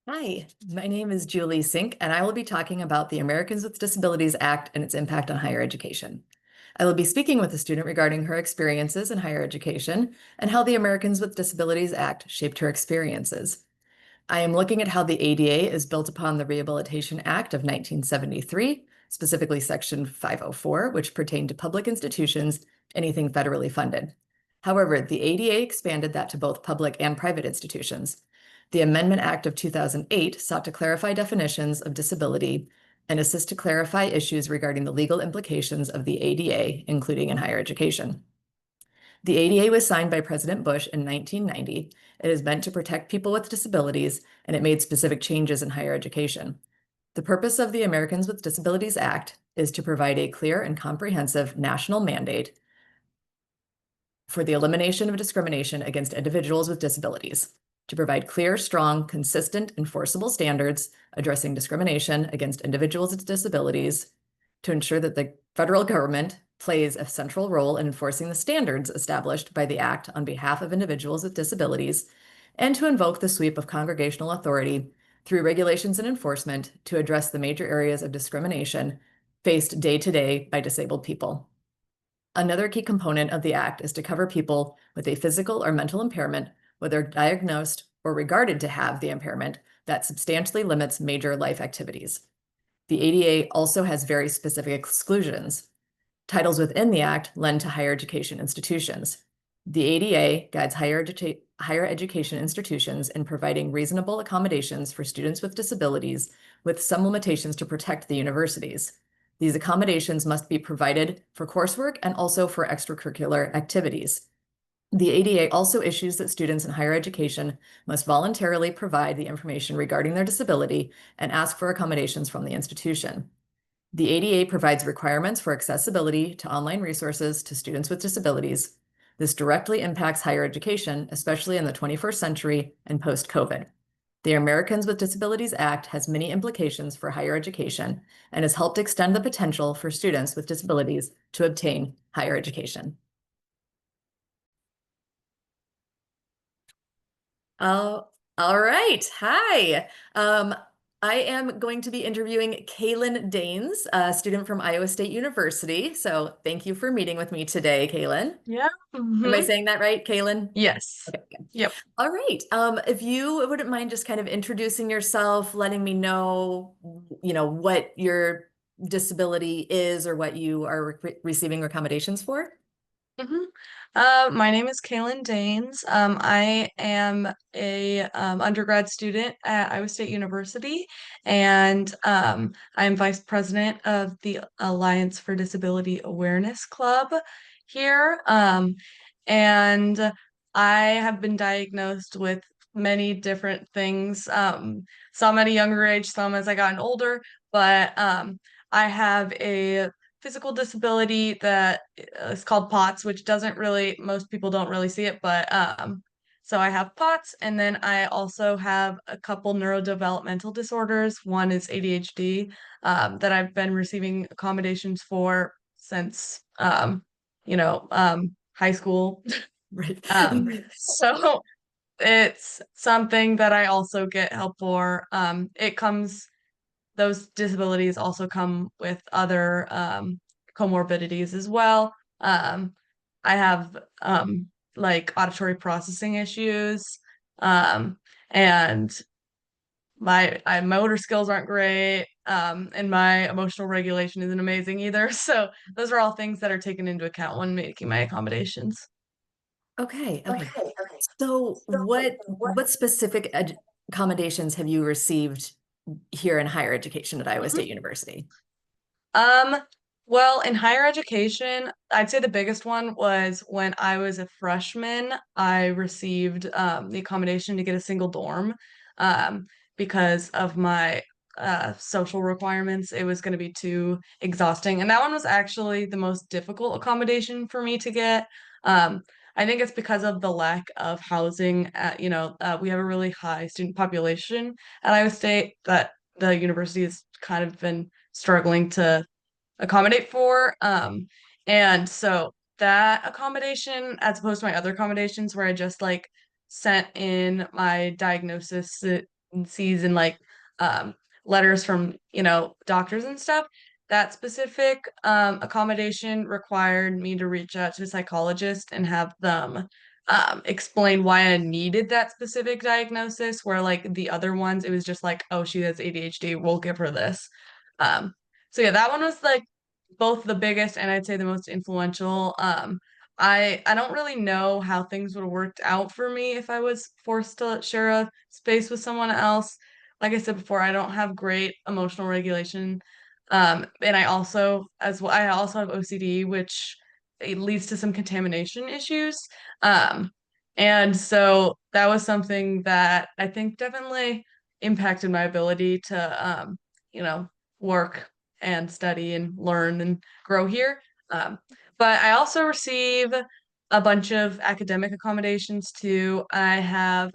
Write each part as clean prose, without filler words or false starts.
Hi, my name is Julie Sink, and I will be talking about the Americans with Disabilities Act and its impact on higher education. I will be speaking with a student regarding her experiences in higher education and how the Americans with Disabilities Act shaped her experiences. I am looking at how the ADA is built upon the Rehabilitation Act of 1973, specifically Section 504, which pertained to public institutions, anything federally funded. However, the ADA expanded that to both public and private institutions. The Amendment Act of 2008 sought to clarify definitions of disability and assist to clarify issues regarding the legal implications of the ADA, including in higher education. The ADA was signed by President Bush in 1990. It is meant to protect people with disabilities, and it made specific changes in higher education. The purpose of the Americans with Disabilities Act is to provide a clear and comprehensive national mandate for the elimination of discrimination against individuals with disabilities, to provide clear, strong, consistent, enforceable standards addressing discrimination against individuals with disabilities, to ensure that the federal government plays a central role in enforcing the standards established by the Act on behalf of individuals with disabilities, and to invoke the sweep of congregational authority through regulations and enforcement to address the major areas of discrimination faced day to day by disabled people. Another key component of the Act is to cover people with a physical or mental impairment, whether diagnosed or regarded to have the impairment that substantially limits major life activities. The ADA also has very specific exclusions. Titles within the Act lend to higher education institutions. The ADA guides higher education institutions in providing reasonable accommodations for students with disabilities, with some limitations to protect the universities. These accommodations must be provided for coursework and also for extracurricular activities. The ADA also issues that students in higher education must voluntarily provide the information regarding their disability and ask for accommodations from the institution. The ADA provides requirements for accessibility to online resources to students with disabilities. This directly impacts higher education, especially in the 21st century and post-COVID. The Americans with Disabilities Act has many implications for higher education and has helped extend the potential for students with disabilities to obtain higher education. Oh, all right. Hi. I am going to be interviewing Kaylin Danes, a student from Iowa State University. So thank you for meeting with me today, Kaylin. Yeah. Am I saying that right, Kaylin? Yes. Okay, good. Yep. All right. If you wouldn't mind just kind of introducing yourself, letting me know, what your disability is or what you are receiving accommodations for. hmm my name is Kaylin Danes. I am a undergrad student at Iowa State University, and I am vice president of the Alliance for Disability Awareness Club here. And I have been diagnosed with many different things, some at a younger age, some as I gotten older, but I have a physical disability that is called POTS, which doesn't really, most people don't really see it, but so I have POTS, and then I also have a couple neurodevelopmental disorders. One is ADHD, that I've been receiving accommodations for since high school. Right. So it's something that I also get help for. Those disabilities also come with other comorbidities as well. I have like auditory processing issues, um, and my motor skills aren't great, and my emotional regulation isn't amazing either. So those are all things that are taken into account when making my accommodations. Okay, okay. So what specific accommodations have you received here in higher education at Iowa Mhm. State University? Um, well, in higher education, I'd say the biggest one was when I was a freshman, I received the accommodation to get a single dorm um, because of my social requirements. It was going to be too exhausting. And that one was actually the most difficult accommodation for me to get. Um, I think it's because of the lack of housing. We have a really high student population at Iowa State that the university has kind of been struggling to accommodate for. And so that accommodation, as opposed to my other accommodations where I just like sent in my diagnosis sees in like um, letters from, doctors and stuff. That specific accommodation required me to reach out to a psychologist and have them explain why I needed that specific diagnosis, where like the other ones, it was just like, oh, she has ADHD, we'll give her this. Um, so yeah, that one was like both the biggest and I'd say the most influential. I don't really know how things would have worked out for me if I was forced to share a space with someone else. Like I said before, I don't have great emotional regulation. And I also have OCD, which it leads to some contamination issues. Um, and so that was something that I think definitely impacted my ability to, you know, work and study and learn and grow here. Um, but I also receive a bunch of academic accommodations too. I have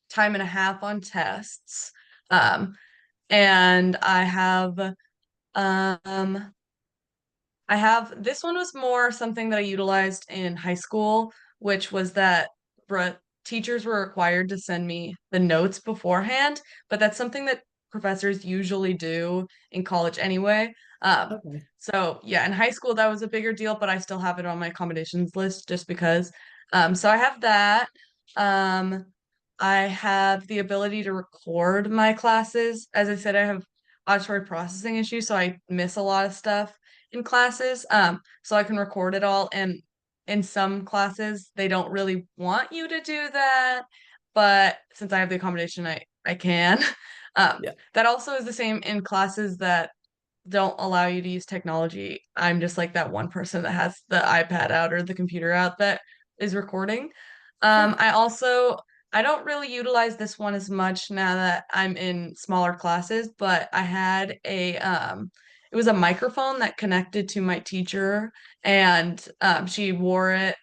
time and a half on tests. Um, and um I have this one was more something that I utilized in high school, which was that teachers were required to send me the notes beforehand, but that's something that professors usually do in college anyway. Um, Okay. so yeah, in high school that was a bigger deal, but I still have it on my accommodations list just because. So I have that. Um, I have the ability to record my classes. As I said, I have auditory processing issues, so I miss a lot of stuff in classes. So I can record it all. And in some classes, they don't really want you to do that. But since I have the accommodation, I can. Yeah. That also is the same in classes that don't allow you to use technology. I'm just like that one person that has the iPad out or the computer out that is recording. Sure. I also I don't really utilize this one as much now that I'm in smaller classes, but I had a it was a microphone that connected to my teacher and she wore it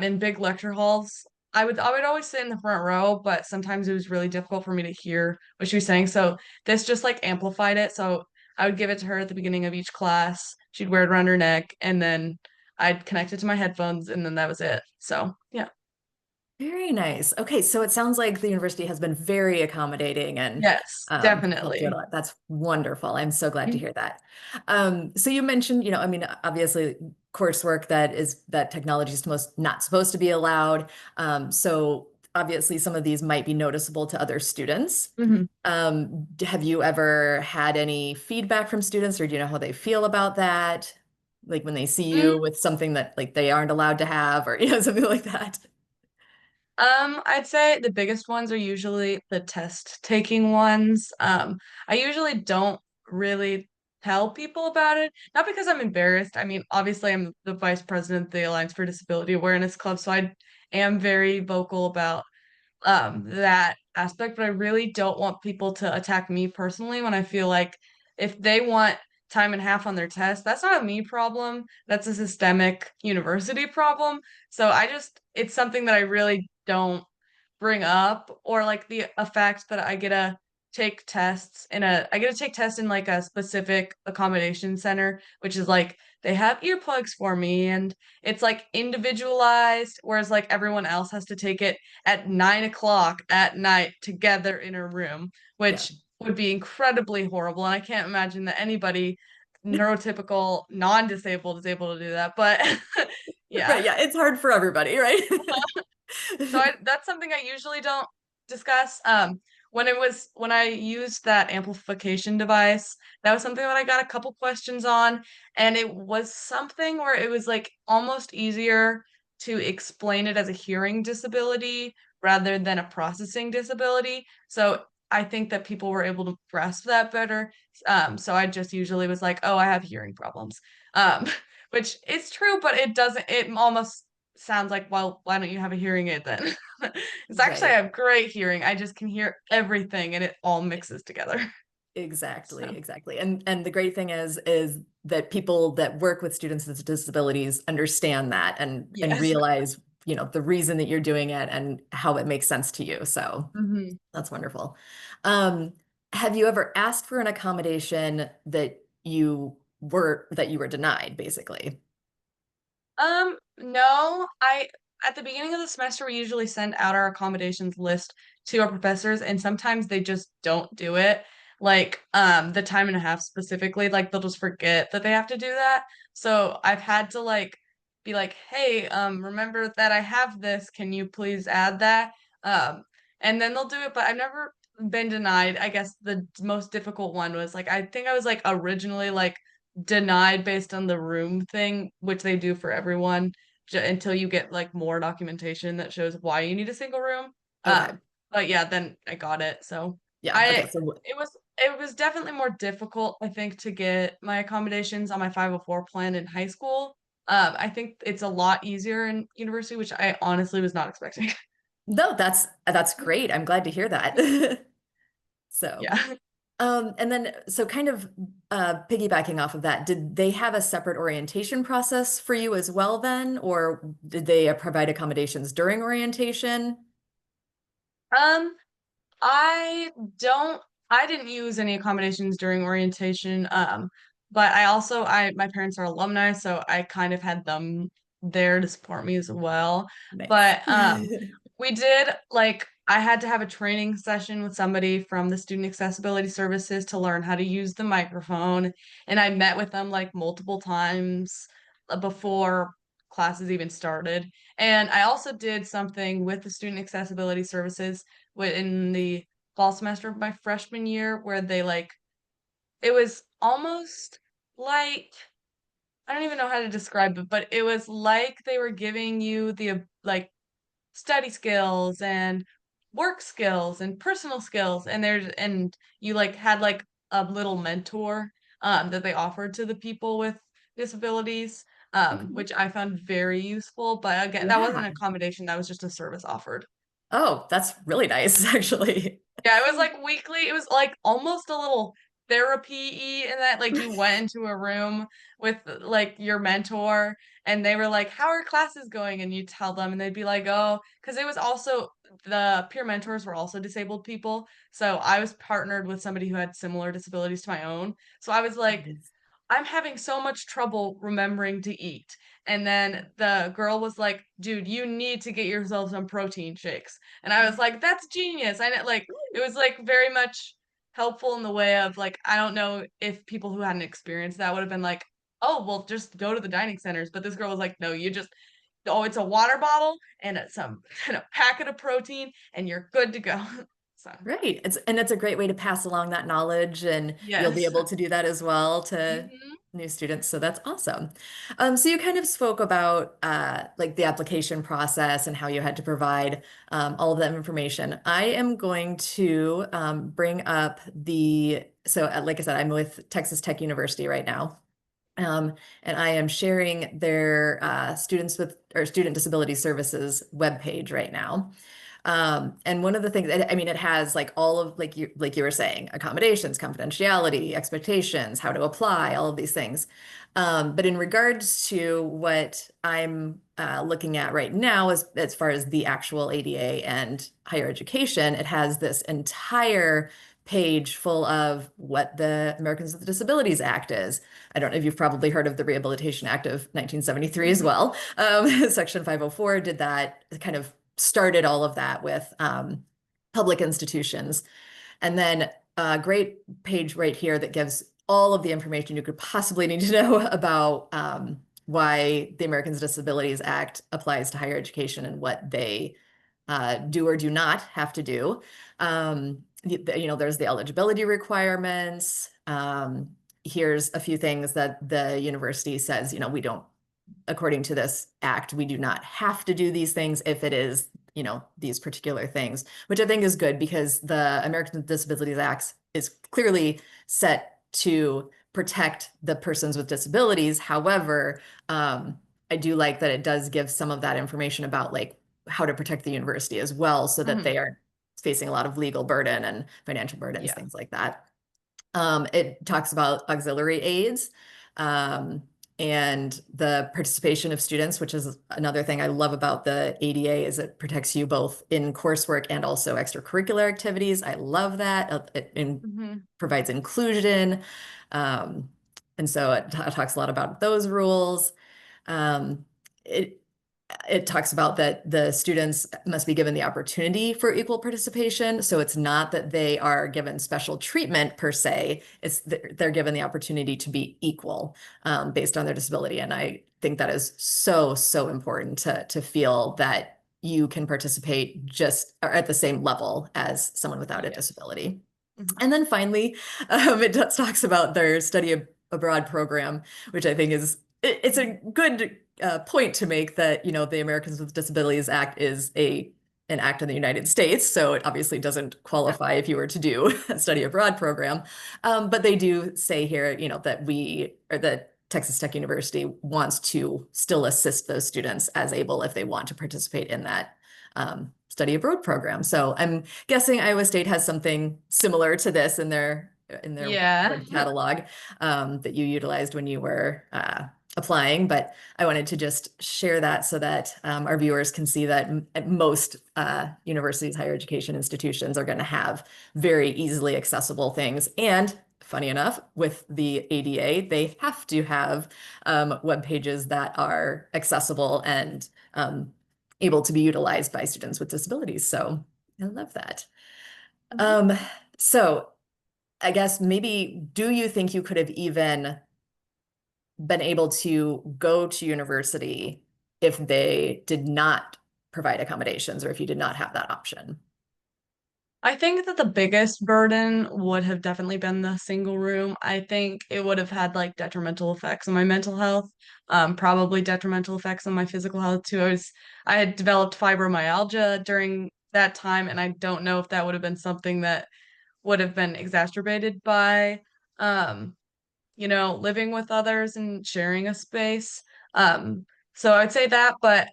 in big lecture halls. I would always sit in the front row, but sometimes it was really difficult for me to hear what she was saying. So this just like amplified it. So I would give it to her at the beginning of each class. She'd wear it around her neck, and then I'd connect it to my headphones, and then that was it. So yeah. Very nice. Okay, so it sounds like the university has been very accommodating and Yes, helped you a definitely. lot. That's wonderful. I'm so glad to Mhm. hear that. So you mentioned, I mean, obviously coursework that technology is most not supposed to be allowed. So obviously some of these might be noticeable to other students. Mhm. Have you ever had any feedback from students, or do you know how they feel about that? Like when they see you with something that like they aren't allowed to have, or something like that. I'd say the biggest ones are usually the test taking ones. I usually don't really tell people about it, not because I'm embarrassed. I mean, obviously, I'm the vice president of the Alliance for Disability Awareness Club, so I am very vocal about that aspect, but I really don't want people to attack me personally when I feel like if they want time and a half on their test, that's not a me problem. That's a systemic university problem. So it's something that I really don't bring up, or like the a fact that I get to take tests in like a specific accommodation center, which is like they have earplugs for me and it's like individualized, whereas like everyone else has to take it at 9 o'clock at night together in a room, Yeah. which would be incredibly horrible. And I can't imagine that anybody neurotypical, non-disabled is able to do that. But Right. yeah. Yeah. It's hard for everybody, right? So that's something I usually don't discuss. When I used that amplification device, that was something that I got a couple questions on, and it was something where it was like almost easier to explain it as a hearing disability rather than a processing disability. So I think that people were able to grasp that better. So I just usually was like, oh, I have hearing problems. Um, which is true, but it almost sounds like, well, why don't you have a hearing aid then? It's actually I Right. have great hearing. I just can hear everything and it all mixes together. Exactly, So, exactly. And the great thing is that people that work with students with disabilities understand that and yes. realize, the reason that you're doing it and how it makes sense to you. So hmm that's wonderful. Um, have you ever asked for an accommodation that you were denied, basically? No, at the beginning of the semester, we usually send out our accommodations list to our professors, and sometimes they just don't do it. Like the time and a half specifically, like they'll just forget that they have to do that. So I've had to like be like, hey, remember that I have this. Can you please add that? Um, and then they'll do it, but I've never been denied. I guess the most difficult one was like I think I was like originally like denied based on the room thing, which they do for everyone until you get like more documentation that shows why you need a single room. Okay. But yeah, then I got it. So Yeah. Okay. I So it was definitely more difficult, I think, to get my accommodations on my 504 plan in high school. I think it's a lot easier in university, which I honestly was not expecting. no, that's great. I'm glad to hear that. So, Yeah. and then so kind of piggybacking off of that, did they have a separate orientation process for you as well then, or did they provide accommodations during orientation? Um, I don't I didn't use any accommodations during orientation. But I my parents are alumni, so I kind of had them there to support me as well. Nice. But we did like I had to have a training session with somebody from the Student Accessibility Services to learn how to use the microphone, and I met with them like multiple times before classes even started. And I also did something with the Student Accessibility Services in the fall semester of my freshman year where they like it was almost like I don't even know how to describe it, but it was like they were giving you the like study skills and work skills and personal skills and you like had like a little mentor that they offered to the people with disabilities, Okay. which I found very useful, but again that wasn't Yeah. an accommodation, that was just a service offered. Oh, that's really nice, actually. Yeah, it was like weekly. It was like almost a little therapy-y in that like you went into a room with like your mentor and they were like, "How are classes going?" And you tell them and they'd be like, "Oh," because it was also the peer mentors were also disabled people. So I was partnered with somebody who had similar disabilities to my own. So I was like, Nice. I'm having so much trouble remembering to eat. And then the girl was like, dude, you need to get yourself some protein shakes. And I was like, that's genius. I know, like, it was like very much helpful in the way of like, I don't know if people who hadn't experienced that would have been like, oh, well, just go to the dining centers. But this girl was like, no, you just, oh, it's a water bottle and some and a packet of protein and you're good to go. So, Right. It's a great way to pass along that knowledge, and you'll be yes. able to do that as well to Hmm. new students. So that's awesome. So you kind of spoke about like the application process and how you had to provide all of that information. I am going to bring up like I said, I'm with Texas Tech University right now. And I am sharing their students with or student disability services webpage right now. And one of the things, I mean, it has like all of like you were saying, accommodations, confidentiality, expectations, how to apply, all of these things. But in regards to what I'm looking at right now, as far as the actual ADA and higher education, it has this entire page full of what the Americans with Disabilities Act is. I don't know if you've probably heard of the Rehabilitation Act of 1973 as Hmm. well. Section 504 did that, kind of started all of that with public institutions. And then a great page right here that gives all of the information you could possibly need to know about why the Americans with Disabilities Act applies to higher education and what they do or do not have to do. There's the eligibility requirements. Here's a few things that the university says, we don't, according to this act, we do not have to do these things if it is, these particular things, which I think is good because the American with Disabilities Act is clearly set to protect the persons with disabilities. However, I do like that it does give some of that information about like how to protect the university as well so that Hmm. they aren't facing a lot of legal burden and financial burdens, Yeah. things like that. It talks about auxiliary aids um, and the participation of students, which is another thing I love about the ADA is it protects you both in coursework and also extracurricular activities. I love that. It Hmm. provides inclusion. And so it talks a lot about those rules. Um, it it talks about that the students must be given the opportunity for equal participation. So it's not that they are given special treatment per se, it's they're given the opportunity to be equal based on their disability. And I think that is so, so important to feel that you can participate just or at the same level as someone without a Yeah. disability. Mhm. And then finally, talks about their abroad program, which I think it's a good point to make that, the Americans with Disabilities Act is an act in the United States, so it obviously doesn't Yeah. qualify if you were to do a study abroad program. But they do say here, that that Texas Tech University wants to still assist those students as able if they want to participate in that study abroad program. So I'm guessing Iowa State has something similar to this in their Yeah. web catalog that you utilized when you were applying. But I wanted to just share that so that our viewers can see that most universities, higher education institutions are going to have very easily accessible things. And funny enough, with the ADA, they have to have web pages that are accessible and able to be utilized by students with disabilities. So I love that. Mhm. Um, so I guess maybe do you think you could have even been able to go to university if they did not provide accommodations or if you did not have that option? I think that the biggest burden would have definitely been the single room. I think it would have had like detrimental effects on my mental health, probably detrimental effects on my physical health too. I had developed fibromyalgia during that time, and I don't know if that would have been something that would have been exacerbated by, um, living with others and sharing a space. Um, so I'd say that, but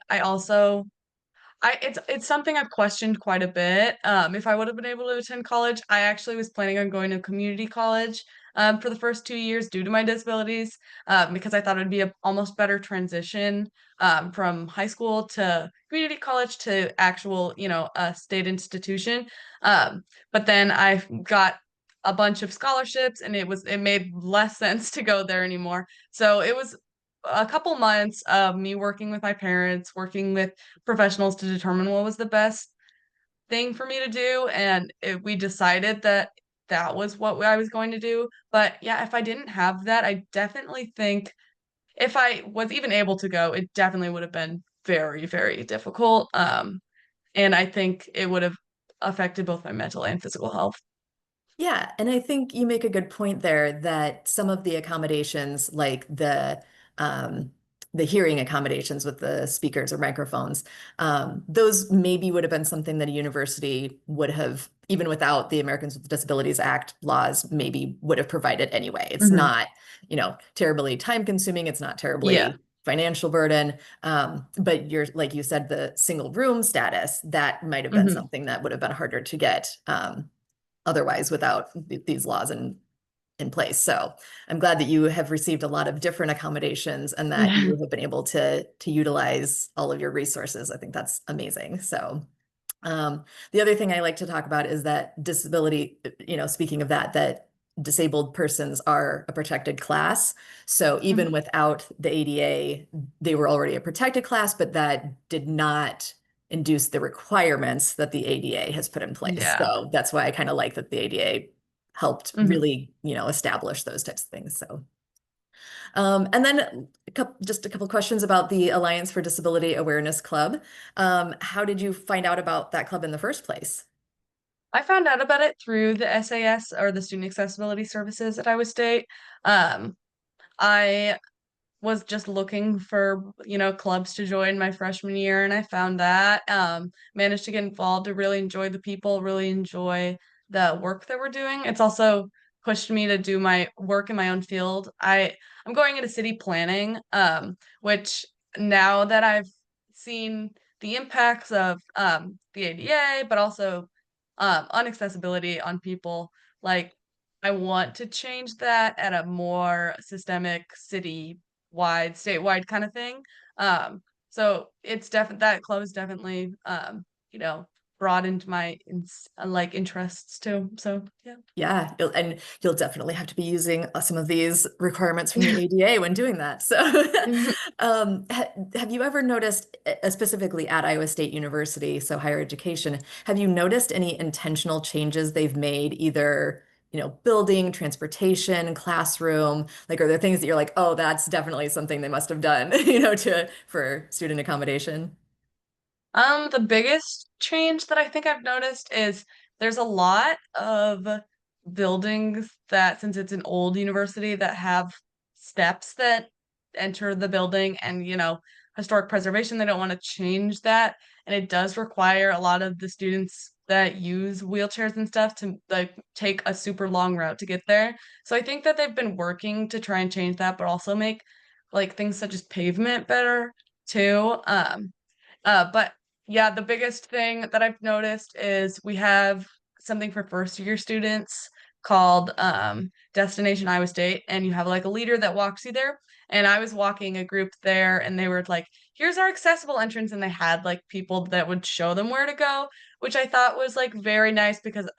it's something I've questioned quite a bit. If I would have been able to attend college, I actually was planning on going to community college for the first 2 years due to my disabilities, because I thought it'd be a almost better transition from high school to community college to actual, a state institution. Um, but then I got a bunch of scholarships, and it made less sense to go there anymore. So it was a couple months of me working with my parents, working with professionals to determine what was the best thing for me to do. And we decided that that was what I was going to do. But yeah, if I didn't have that, I definitely think if I was even able to go, it definitely would have been very, very difficult. And I think it would have affected both my mental and physical health. Yeah, and I think you make a good point there that some of the accommodations, like the hearing accommodations with the speakers or microphones, those maybe would have been something that a university would have, even without the Americans with Disabilities Act laws, maybe would have provided anyway. It's Hmm. not, terribly time consuming. It's not Yeah. terribly financial burden. But you're, like you said, the single room status, that might have been Hmm. something that would have been harder to get. Otherwise without these laws in place. So I'm glad that you have received a lot of different accommodations and that Yeah. you have been able to utilize all of your resources. I think that's amazing. So the other thing I like to talk about is that disability, speaking of that disabled persons are a protected class. So even Mhm. without the ADA, they were already a protected class, but that did not induce the requirements that the ADA has put in place. Yeah. So that's why I kind of like that the ADA helped Hmm. really, establish those types of things. So and then just a couple questions about the Alliance for Disability Awareness Club. How did you find out about that club in the first place? I found out about it through the SAS, or the Student Accessibility Services at Iowa State. Um, I was just looking for, clubs to join my freshman year, and I found that. Managed to get involved. I really enjoy the people, really enjoy the work that we're doing. It's also pushed me to do my work in my own field. I'm going into city planning, which now that I've seen the impacts of the ADA, but also unaccessibility on people, like I want to change that at a more systemic city wide, statewide kind of thing. So it's definitely that club is definitely you know, broadened my like interests too. So yeah. Yeah, and you'll definitely have to be using some of these requirements from the ADA when doing that. So, have you ever noticed, specifically at Iowa State University, so higher education, have you noticed any intentional changes they've made, either, building, transportation, classroom? Like, are there things that you're like, oh, that's definitely something they must have done, to for student accommodation? The biggest change that I think I've noticed is there's a lot of buildings that, since it's an old university, that have steps that enter the building and, historic preservation, they don't want to change that. And it does require a lot of the students that use wheelchairs and stuff to like take a super long route to get there. So I think that they've been working to try and change that, but also make like things such as pavement better too. But yeah, the biggest thing that I've noticed is we have something for first year students called Destination Iowa State, and you have like a leader that walks you there. And I was walking a group there, and they were like, "Here's our accessible entrance," and they had like people that would show them where to go, which I thought was like very nice because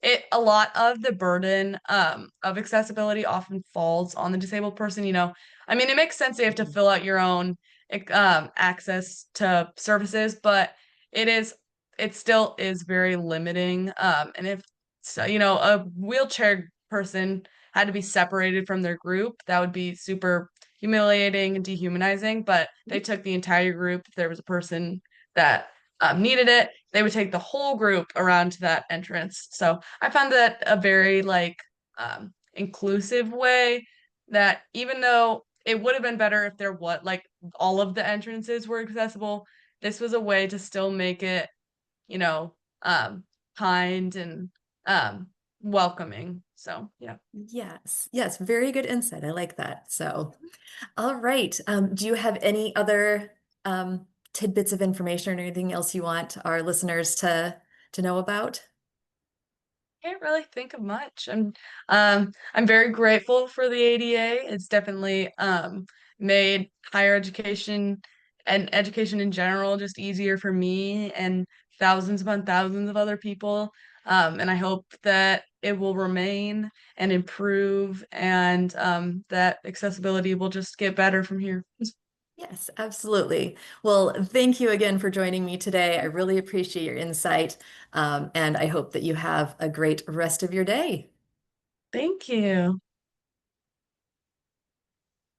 it a lot of the burden of accessibility often falls on the disabled person. I mean, it makes sense they have to fill out your own access to services, but it is it still is very limiting. And if so, a wheelchair person had to be separated from their group, that would be super humiliating and dehumanizing. But they took the entire group. If there was a person that needed it, they would take the whole group around to that entrance. So I found that a very like inclusive way that even though it would have been better if there was like all of the entrances were accessible, this was a way to still make it, you know, um, kind and um, welcoming. So, yeah. Yes, yes, very good insight. I like that. So, all right. Do you have any other tidbits of information or anything else you want our listeners to know about? Can't really think of much. I'm very grateful for the ADA. It's definitely made higher education and education in general just easier for me and thousands upon thousands of other people. And I hope that it will remain and improve and that accessibility will just get better from here. Yes, absolutely. Well, thank you again for joining me today. I really appreciate your insight, and I hope that you have a great rest of your day. Thank you.